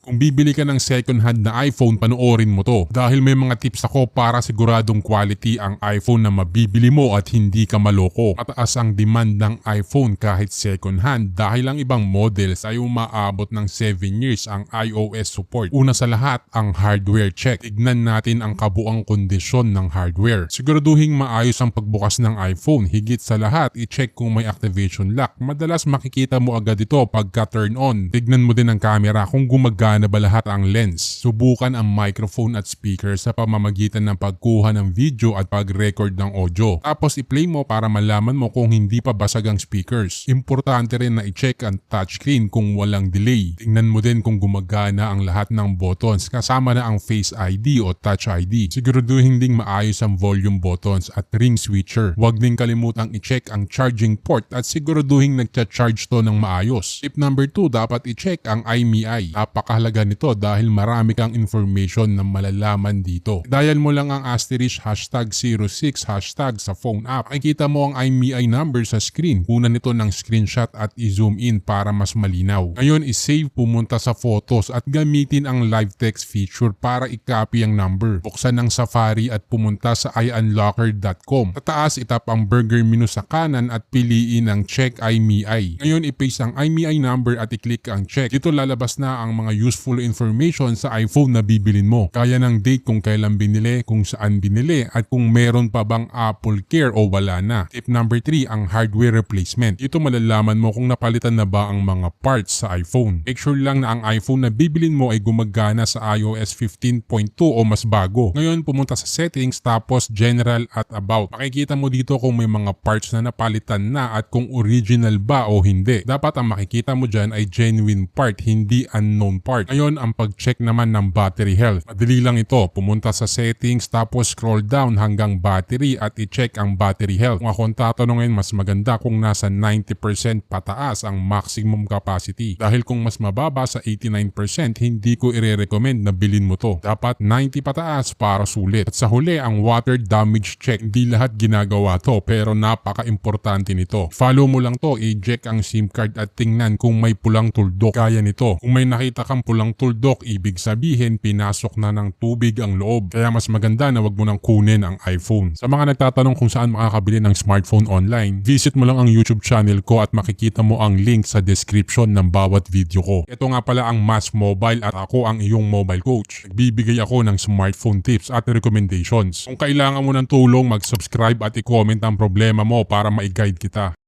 Kung bibili ka ng second hand na iPhone, panoorin mo to dahil may mga tips ako para siguradong quality ang iPhone na mabibili mo at hindi ka maloko. Mataas ang demand ng iPhone kahit second hand dahil ang ibang models ay umaabot ng 7 years ang iOS support. Una sa lahat, ang hardware check. Tignan natin ang kabuang kondisyon ng hardware. Siguraduhin maayos ang pagbukas ng iPhone. Higit sa lahat, i-check kung may activation lock. Madalas makikita mo agad ito pagka turn on. Tignan mo din ang camera kung gumagana na ba lahat ang lens. Subukan ang microphone at speaker sa pamamagitan ng pagkuha ng video at pag-record ng audio. Tapos i-play mo para malaman mo kung hindi pa basag ang speakers. Importante rin na i-check ang touchscreen kung walang delay. Tingnan mo din kung gumagana ang lahat ng buttons kasama na ang Face ID o Touch ID. Siguraduhin ding maayos ang volume buttons at ring switcher. Huwag din kalimutang i-check ang charging port at siguraduhin nagcha-charge to ng maayos. Tip number 2, dapat i-check ang IMEI. Napakahalaga nito dahil marami kang information na malalaman dito. Dial mo lang ang *#06# sa phone app. Makikita mo ang IMEI number sa screen. Kunan nito ng screenshot at i-zoom in para mas malinaw. Ngayon i-save, pumunta sa photos at gamitin ang live text feature para i-copy ang number. Buksan ang Safari at pumunta sa iUnlocker.com. Sa taas itap ang burger menu sa kanan at piliin ang check IMEI. Ngayon i-paste ang IMEI number at i-click ang check. Dito lalabas na ang mga useful information sa iPhone na bibilin mo. Kaya ng date kung kailan binili, kung saan binili, at kung meron pa bang Apple Care o wala na. Tip number 3, ang hardware replacement. Ito malalaman mo kung napalitan na ba ang mga parts sa iPhone. Make sure lang na ang iPhone na bibilin mo ay gumagana sa iOS 15.2 o mas bago. Ngayon pumunta sa settings tapos general at about. Makikita mo dito kung may mga parts na napalitan na at kung original ba o hindi. Dapat ang makikita mo dyan ay genuine part, hindi unknown part. Ngayon ang pag-check naman ng battery health. Madali lang ito. Pumunta sa settings tapos scroll down hanggang battery at i-check ang battery health. Kung akong tatanungin, mas maganda kung nasa 90% pataas ang maximum capacity. Dahil kung mas mababa sa 89%, hindi ko ire-recommend na bilhin mo to. Dapat 90 pataas para sulit. At sa huli, ang water damage check. Hindi lahat ginagawa to pero napaka-importante nito. Follow mo lang to, i-check ang SIM card at tingnan kung may pulang tuldok. Kaya nito. Kung may nakita kang pulang tuldok, ibig sabihin pinasok na ng tubig ang loob. Kaya mas maganda na wag mo nang kunin ang iPhone. Sa mga nagtatanong kung saan makakabili ng smartphone online, visit mo lang ang YouTube channel ko at makikita mo ang link sa description ng bawat video ko. Ito nga pala ang Mas Mobile at ako ang iyong mobile coach. Nagbibigay ako ng smartphone tips at recommendations. Kung kailangan mo ng tulong, mag-subscribe at i-comment ang problema mo para ma-guide kita.